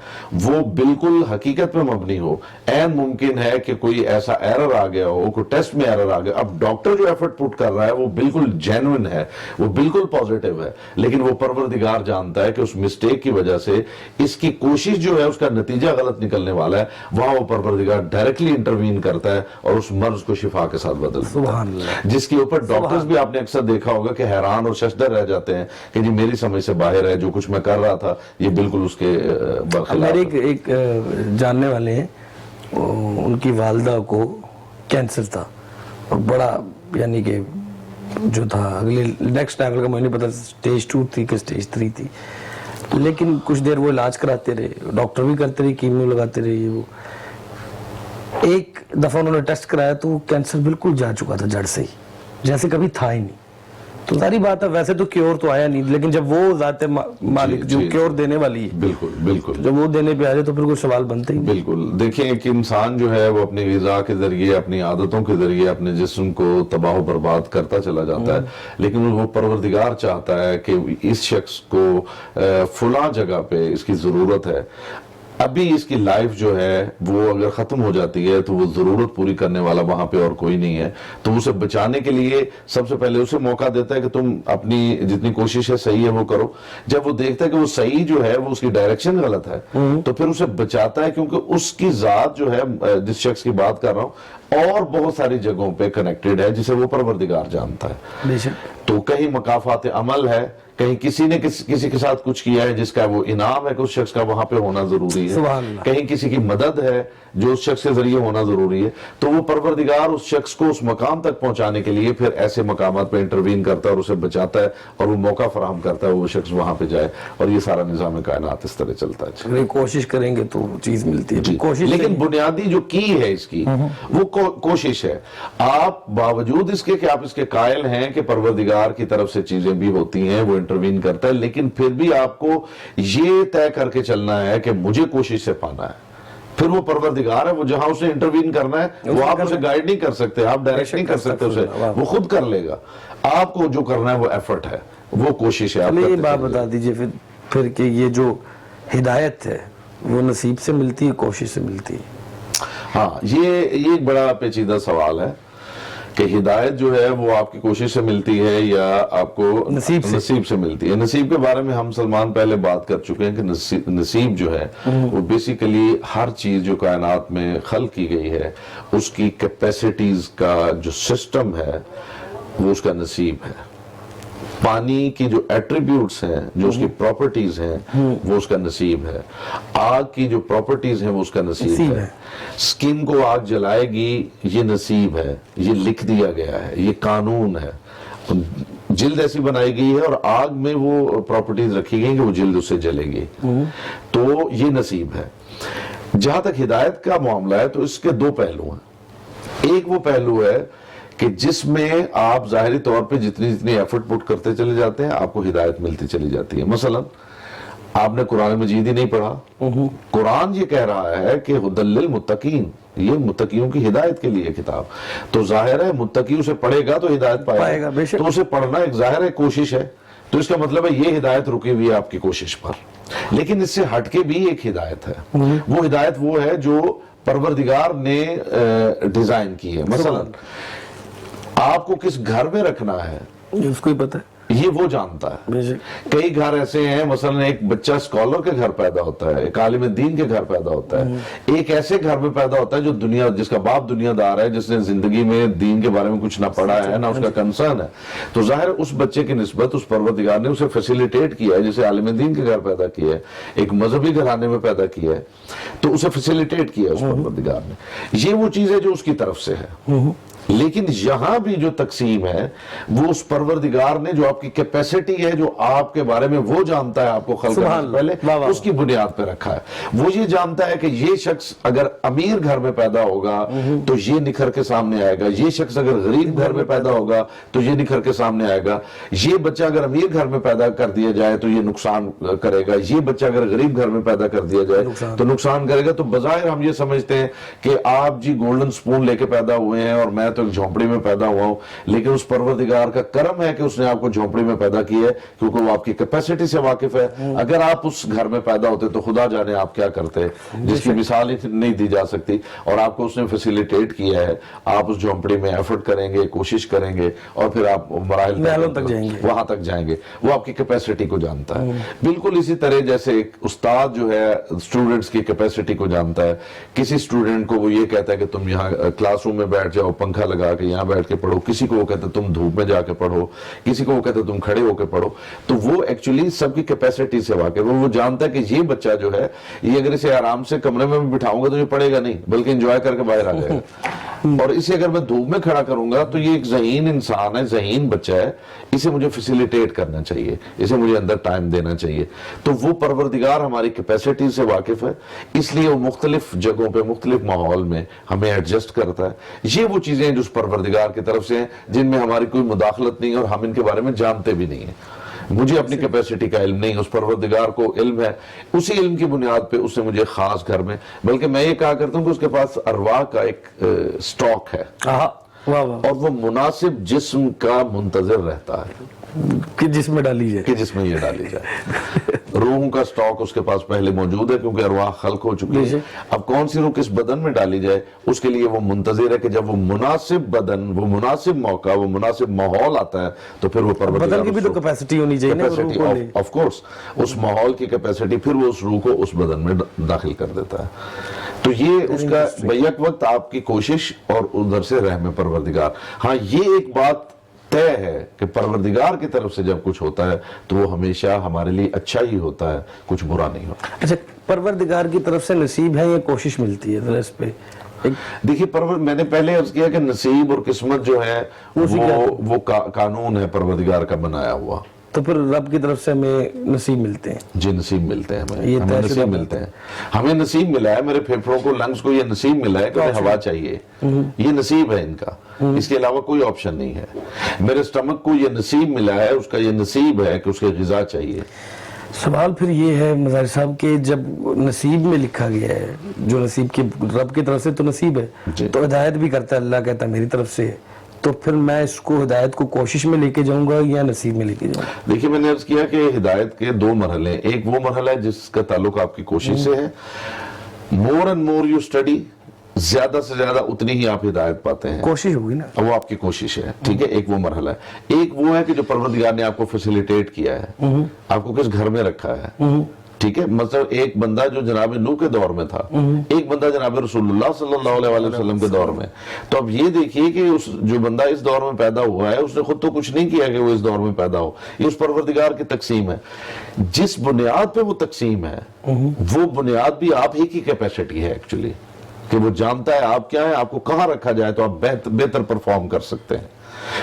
وہ بالکل حقیقت پہ مبنی ہو. عین ممکن ہے کہ کوئی ایسا ایرر آ گیا ہو, کوئی ٹیسٹ میں ایرر آ گیا. اب ڈاکٹر جو ایفرٹ پٹ کر رہا ہے وہ بالکل جینوئن ہے, وہ بالکل پازیٹیو ہے, لیکن وہ پروردگار جانتا ہے کہ اس مسٹیک کی وجہ سے اس کی کوشش جو ہے اس کا نتیجہ غلط نکلنے والا ہے. وہاں وہ پروردگار ڈائریکٹلی انٹروین کرتا ہے اور اس مرض کو شفا کے ساتھ بدل دیتا ہے, جس کے اوپر ڈاکٹرز بھی آپ نے اکثر دیکھا ہوگا کہ حیران اور ششدر رہ جاتے ہیں کہ جی میری سمجھ سے باہر ہے, جو کچھ میں کر رہا تھا یہ بالکل اس کے برخلاف. میرے ایک جاننے والے ہیں, ان کی والدہ کو کینسر تھا اور بڑا, یعنی کہ جو تھا اگلے نیکسٹ لیول کا مجھے نہیں پتا سٹیج 2 تھی کہ سٹیج 3 تھی, لیکن کچھ دیر وہ علاج کراتے رہے, ڈاکٹر بھی کرتے رہے, کیمو لگاتے رہے. وہ ایک دفعہ انہوں نے ٹیسٹ کرایا تو کینسر بالکل جا چکا تھا جڑ سے ہی, جیسے کبھی تھا ہی نہیں. تو ساری بات ہے, ویسے تو کیور تو آیا نہیں, لیکن جب وہ ذات مالک جو کیور دینے والی ہے, بالکل بالکل, جب وہ دینے پہ آ جائے تو پھر کوئی سوال بنتا ہی نہیں. بالکل. دیکھیں ایک انسان جو ہے وہ اپنی غذا کے ذریعے, اپنی عادتوں کے ذریعے اپنے جسم کو تباہ و برباد کرتا چلا جاتا ہے, لیکن وہ پروردگار چاہتا ہے کہ اس شخص کو فلاں جگہ پہ اس کی ضرورت ہے. ابھی اس کی لائف جو ہے وہ اگر ختم ہو جاتی ہے تو وہ ضرورت پوری کرنے والا وہاں پہ اور کوئی نہیں ہے, تو اسے بچانے کے لیے سب سے پہلے اسے موقع دیتا ہے کہ تم اپنی جتنی کوشش ہے صحیح ہے وہ کرو. جب وہ دیکھتا ہے کہ وہ صحیح جو ہے وہ اس کی ڈائریکشن غلط ہے تو پھر اسے بچاتا ہے, کیونکہ اس کی ذات جو ہے, جس شخص کی بات کر رہا ہوں, اور بہت ساری جگہوں پہ کنیکٹڈ ہے جسے وہ پروردگار جانتا ہے. تو کہیں مکافات عمل ہے, کہیں کسی نے کسی کے ساتھ کچھ کیا ہے جس کا وہ انعام ہے کہ اس شخص کا وہاں پہ ہونا ضروری ہے, کہیں کسی کی مدد ہے جو اس شخص کے ذریعے ہونا ضروری ہے, تو وہ پروردگار اس شخص کو اس مقام تک پہنچانے کے لیے پھر ایسے مقامات پہ انٹروین کرتا ہے اور اسے بچاتا ہے اور وہ موقع فراہم کرتا ہے وہ شخص وہاں پہ جائے, اور یہ سارا نظام کائنات اس طرح چلتا ہے. اگر کوشش کریں گے تو چیز ملتی ہے. لیکن بنیادی جو کی ہے اس کی وہ کوشش ہے. آپ باوجود اس کے کہ آپ اس کے قائل ہیں کہ پروردگار کی طرف سے چیزیں بھی ہوتی ہیں, وہ انٹروین کرتا ہے, لیکن پھر بھی آپ کو یہ طے کر کے چلنا ہے کہ مجھے کوشش سے پانا ہے. پھر وہ پروردگار ہے, وہ جہاں اسے انٹروین کرنا ہے وہ آپ اسے گائیڈ نہیں کر سکتے, آپ ڈائریکٹ نہیں کر سکتے اسے, وہ خود کر لے گا. آپ کو جو کرنا ہے وہ ایفرٹ ہے, وہ کوشش ہے. یہ بات بتا دیجئے پھر کہ یہ جو ہدایت ہے وہ نصیب سے ملتی ہے, کوشش سے ملتی ہے؟ ہاں, یہ ایک بڑا پیچیدہ سوال ہے کہ ہدایت جو ہے وہ آپ کی کوشش سے ملتی ہے یا آپ کو نصیب سے ملتی ہے. نصیب کے بارے میں ہم سلمان پہلے بات کر چکے ہیں کہ نصیب جو ہے وہ بیسیکلی ہر چیز جو کائنات میں خلق کی گئی ہے اس کی کیپیسٹیز کا جو سسٹم ہے وہ اس کا نصیب ہے. پانی کی جو ایٹریبیوٹس ہیں, جو اس کی پراپرٹیز ہیں, وہ اس کا نصیب ہے. آگ کی جو پراپرٹیز ہیں وہ اس کا نصیب ہے. سکن کو آگ جلائے گی, یہ نصیب ہے, یہ لکھ دیا گیا ہے, یہ قانون ہے. جلد ایسی بنائی گئی ہے اور آگ میں وہ پراپرٹیز رکھی گئی کہ وہ جلد اس سے جلے گی, تو یہ نصیب ہے. جہاں تک ہدایت کا معاملہ ہے تو اس کے دو پہلو ہیں. ایک وہ پہلو ہے کہ جس میں آپ ظاہری طور پہ جتنی ایفرٹ پٹ کرتے چلے جاتے ہیں آپ کو ہدایت ملتی چلی جاتی ہے. مثلا آپ نے قرآن مجید ہی نہیں پڑھا, قرآن یہ کہہ رہا ہے کہ ھدی للمتقین, یہ متقیوں کی ہدایت کے لیے کتاب, تو ظاہر ہے متقی اسے پڑھے گا تو ہدایت پائے گا. تو اسے پڑھنا ایک ظاہر ہے کوشش ہے, تو اس کا مطلب ہے یہ ہدایت رکی ہوئی ہے آپ کی کوشش پر. لیکن اس سے ہٹ کے بھی ایک ہدایت ہے, وہ ہدایت وہ ہے جو پروردگار نے ڈیزائن کی ہے. مثلا آپ کو کس گھر میں رکھنا ہے اس کو ہی پتہ ہے, یہ وہ جانتا ہے. کئی گھر ایسے ہیں, مثلا ایک بچہ اسکالر کے گھر پیدا ہوتا ہے, ایک عالم دین کے گھر پیدا ہوتا ہے, ایک ایسے گھر میں پیدا ہوتا ہے جو جس کا باپ دنیا دار ہے, جس نے زندگی میں دین کے بارے میں کچھ نہ پڑھا ہے نہ اس کا کنسرن ہے. تو ظاہر اس بچے کی نسبت اس پروردگار نے اسے فیسیلیٹیٹ کیا ہے, جسے عالم دین کے گھر پیدا کیا ہے, ایک مذہبی گھرانے میں پیدا کیا ہے, تو اسے فیسیلیٹیٹ کیا ہے اس پروردگار نے. یہ وہ چیز ہے جو اس کی طرف سے ہے. لیکن یہاں بھی جو تقسیم ہے وہ اس پروردگار نے جو آپ کی کیپیسٹی ہے، جو آپ کے بارے میں وہ جانتا ہے آپ کو خلق کرنے سے پہلے، اس کی بنیاد پہ رکھا ہے۔ وہ یہ جانتا ہے کہ یہ شخص اگر امیر گھر میں پیدا ہوگا تو یہ نکھر کے سامنے آئے گا، یہ شخص اگر غریب گھر میں پیدا ہوگا تو یہ نکھر کے سامنے آئے گا، یہ بچہ اگر امیر گھر میں پیدا کر دیا جائے تو یہ نقصان کرے گا، یہ بچہ اگر غریب گھر میں پیدا کر دیا جائے تو نقصان کرے گا۔ تو بظاہر ہم یہ سمجھتے ہیں کہ آپ جی گولڈن سپون لے کے پیدا ہوئے ہیں اور میں تو ایک جھونپڑی میں پیدا ہوا ہوں، لیکن اس پروردگار کا کرم ہے کہ اس نے آپ کو جھونپڑی میں پیدا کیا ہے، کیونکہ وہ آپ کی کیپیسٹی سے واقف ہے۔ اگر آپ اس گھر میں پیدا ہوتے تو خدا جانے آپ کیا کرتے، جس کی مثال ہی نہیں دی جا سکتی، اور آپ کو اس نے فیسیلیٹیٹ کیا ہے، آپ اس جھونپڑی میں ایفرٹ کریں گے، کوشش کریں گے، اور پھر آپ مراحل وہاں تک جائیں گے۔ وہ آپ کی کیپیسٹی کو جانتا ہے۔ بالکل اسی طرح جیسے ایک استاد جو ہے اسٹوڈنٹس کی کیپیسٹی کو جانتا ہے، کسی اسٹوڈنٹ کو وہ یہ کہتا ہے کہ تم یہاں کلاس روم میں بیٹھ جاؤ، پنکھا لگا کے یہاں بیٹھ کے پڑھو، کسی کو وہ کہتا ہے تم دھوپ میں جا کے پڑھو، کسی کو وہ کہتا ہے تم کھڑے ہو کے پڑھو۔ تو وہ ایکچولی سب کی کیپیسٹی سے واقف ہے۔ وہ جانتا ہے کہ یہ بچہ جو ہے، یہ اگر اسے آرام سے کمرے میں بٹھاؤں گا تو یہ پڑھے گا نہیں، بلکہ انجوائے کر کے باہر آ جائے گا، اور اسے اگر میں دھوپ میں کھڑا کروں گا تو یہ ایک ذہین انسان ہے، ذہین بچہ ہے، اسے مجھے فیسیلیٹیٹ کرنا چاہیے، اسے مجھے اندر ٹائم دینا چاہیے۔ تو وہ پروردگار ہماری کیپیسٹی سے واقف ہے، اس لیے وہ مختلف جگہوں پہ مختلف ماحول میں ہمیں ایڈجسٹ کرتا ہے۔ یہ وہ چیزیں ہیں جو اس پروردگار کی طرف سے ہیں، جن میں ہماری کوئی مداخلت نہیں ہے اور ہم ان کے بارے میں جانتے بھی نہیں ہیں۔ مجھے اپنی کیپیسٹی کا علم نہیں، اس پروردگار کو علم ہے، اسی علم کی بنیاد پہ اس نے مجھے خاص گھر میں، بلکہ میں یہ کہا کرتا ہوں کہ اس کے پاس ارواح کا ایک سٹاک ہے، اور وہ مناسب جسم کا منتظر رہتا ہے کہ جس میں ڈالی جائے، کہ جس میں یہ ڈالی جائے۔ روحوں کا سٹاک اس کے پاس پہلے موجود ہے، کیونکہ ارواح خلق ہو چکی ہے۔ اب کون سی روح کس بدن میں ڈالی جائے، اس کے لیے وہ منتظر ہے کہ جب وہ مناسب بدن، وہ مناسب موقع، وہ مناسب ماحول آتا ہے تو پھر وہ پروردگار بدن کی بھی تو کیپیسٹی ہونی چاہیے نا، آف کورس اس ماحول کی کیپیسٹی، پھر وہ اس روح کو اس بدن میں داخل کر دیتا ہے۔ تو یہ اس کا بیک وقت آپ کی کوشش اور ادھر سے رحم پروردگار۔ ہاں یہ ایک بات طے ہے کہ پروردگار کی طرف سے جب کچھ ہوتا ہے تو وہ ہمیشہ ہمارے لیے اچھا ہی ہوتا ہے، کچھ برا نہیں ہوتا۔ اچھا، پروردگار کی طرف سے نصیب ہے یا کوشش ملتی ہے؟ ذرا اس پہ دیکھیے، میں نے پہلے عرض کیا کہ نصیب اور قسمت جو ہے وہ قانون ہے پروردگار کا بنایا ہوا۔ تو پھر رب کی طرف سے ہمیں نصیب ملتے ہیں؟ جی نصیب ملتے ہیں، ہمیں نصیب ملتے ہیں، ہمیں نصیب ملا ہے، میرے پھیپھڑوں کو، لنگز کو یہ نصیب ملا ہے کہ انہیں ہوا چاہیے، یہ نصیب ہے ان کا، اس کے علاوہ کوئی آپشن نہیں ہے۔ میرے سٹمک کو یہ نصیب ملا ہے، اس کا یہ نصیب ہے کہ اس کے غذا چاہیے۔ سوال پھر یہ ہے مظاہر صاحب کہ جب نصیب میں لکھا گیا ہے، جو نصیب کی رب کی طرف سے تو نصیب ہے، تو ہدایت بھی کرتا ہے، اللہ کہتا ہے میری طرف سے ہے، تو پھر میں اس کو ہدایت کو کوشش میں لے کے جاؤں گا یا نصیب میں لے کے جاؤں گا؟ دیکھیے، میں نے عرض کیا کہ ہدایت کے دو مرحلے ہیں۔ ایک وہ مرحلہ ہے جس کا تعلق آپ کی کوشش سے ہے، more and more you study, زیادہ سے زیادہ اتنی ہی آپ ہدایت پاتے ہیں، کوشش ہوگی نا، وہ آپ کی کوشش ہے، ٹھیک ہے، ایک وہ مرحلہ ہے۔ ایک وہ ہے کہ جو پروردگار نے آپ کو فیسیلیٹیٹ کیا ہے، آپ کو کس گھر میں رکھا ہے، ٹھیک ہے۔ مثلا ایک بندہ جو جناب نوح کے دور میں تھا، ایک بندہ جناب رسول اللہ صلی اللہ علیہ وسلم کے دور میں، تو اب یہ دیکھیے کہ جو بندہ اس دور میں پیدا ہوا ہے اس نے خود تو کچھ نہیں کیا کہ وہ اس دور میں پیدا ہو، یہ اس پروردگار کی تقسیم ہے۔ جس بنیاد پہ وہ تقسیم ہے، وہ بنیاد بھی آپ ہی کی کیپیسٹی ہے ایکچولی، کہ وہ جانتا ہے آپ کیا ہے، آپ کو کہاں رکھا جائے تو آپ بہتر پرفارم کر سکتے ہیں۔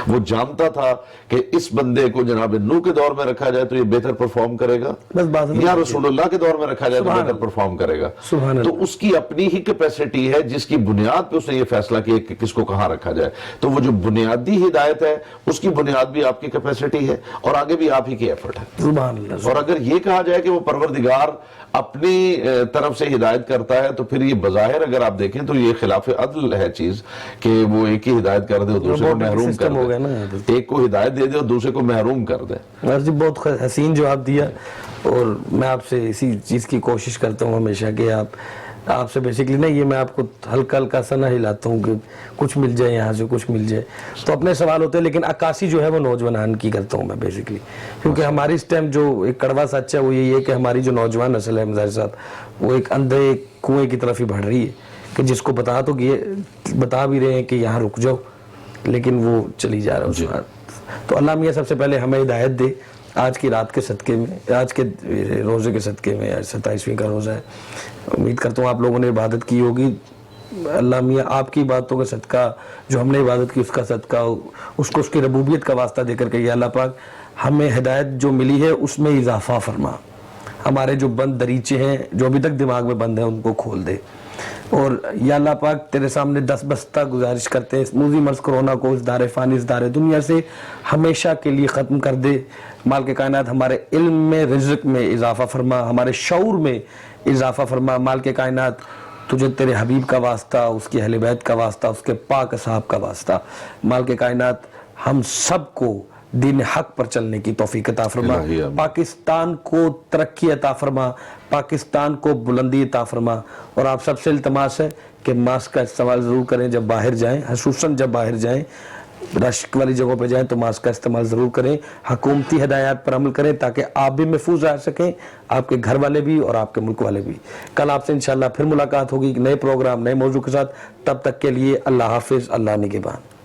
وہ جانتا تھا کہ اس بندے کو جناب نوح کے دور میں رکھا جائے تو یہ بہتر پرفارم کرے گا، یا رسول اللہ کے دور میں رکھا جائے تو بہتر پرفارم کرے گا۔ تو اس کی اپنی ہی کیپیسٹی ہے جس کی بنیاد پہ اس نے یہ فیصلہ کیا کہ کس کو کہاں رکھا جائے۔ تو وہ جو بنیادی ہدایت ہے اس کی بنیاد بھی آپ کی کیپیسٹی ہے، اور آگے بھی آپ ہی کی ایفرٹ ہے۔ سبحان اللہ۔ اور اگر یہ کہا جائے کہ وہ پروردگار اپنی طرف سے ہدایت کرتا ہے تو پھر یہ بظاہر اگر آپ دیکھیں تو یہ خلاف عدل ہے چیز کہ وہ ایک ہی ہدایت کر دے اور دوسرے کو محروم کر دے، ایک کو ہدایت دے دے اور دوسرے کو محروم کر دے۔ بہت حسین جواب دیا، اور میں آپ سے اسی چیز کی کوشش کرتا ہوں ہمیشہ کہ آپ سے بیسیکلی نہیں، یہ میں آپ کو ہلکا ہلکا سا نہ ہلاتا ہوں کہ کچھ مل جائے یہاں سے، کچھ مل جائے، تو اپنے سوال ہوتے ہیں، لیکن عکاسی جو ہے وہ نوجوان کی کرتا ہوں میں بیسیکلی، کیونکہ ہماری اس ٹائم جو ایک کڑوا سچ ہے وہ یہی ہے کہ ہماری جو نوجوان نسل ہے مظاہر صاحب، وہ ایک اندھے کنویں کی طرف ہی بڑھ رہی ہے، کہ جس کو بتا بھی رہے ہیں کہ یہاں رک جاؤ، لیکن وہ چلی جا رہا ہے اس وقت۔ تو اللہ میاں سب سے پہلے ہمیں ہدایت دے، آج کی رات کے صدقے میں، آج کے روزے کے صدقے میں، 27ویں کا روزہ ہے، امید کرتا ہوں آپ لوگوں نے عبادت کی ہوگی، اللہ میاں آپ کی باتوں کا صدقہ، جو ہم نے عبادت کی اس کا صدقہ، اس کو اس کی ربوبیت کا واسطہ دے کر کے یا اللہ پاک ہمیں ہدایت جو ملی ہے اس میں اضافہ فرما، ہمارے جو بند دریچے ہیں جو ابھی تک دماغ میں بند ہیں ان کو کھول دے، اور یا اللہ پاک تیرے سامنے دس بستہ گزارش کرتے ہیں اس موذی مرض کرونا کو اس دار فانی اس دار دنیا سے ہمیشہ کے لیے ختم کر دے۔ مالک کائنات ہمارے علم میں، رزق میں اضافہ فرما، ہمارے شعور میں اضافہ فرما۔ مالک کائنات تجھے تیرے حبیب کا واسطہ، اس کی اہل بیت کا واسطہ، اس کے پاک اصحاب کا واسطہ، مالک کائنات ہم سب کو دین حق پر چلنے کی توفیق عطا فرما، الہی آمین۔ پاکستان کو ترقی عطا فرما، پاکستان کو بلندی عطا فرما، اور آپ سب سے التماس ہے کہ ماسک کا استعمال ضرور کریں جب باہر جائیں، خصوصاً جب باہر جائیں، رش والی جگہوں پہ جائیں تو ماسک کا استعمال ضرور کریں، حکومتی ہدایات پر عمل کریں تاکہ آپ بھی محفوظ رہ سکیں، آپ کے گھر والے بھی اور آپ کے ملک والے بھی۔ کل آپ سے انشاءاللہ پھر ملاقات ہوگی ایک نئے پروگرام، نئے موضوع کے ساتھ، تب تک کے لیے اللہ حافظ، اللہ نگہبان۔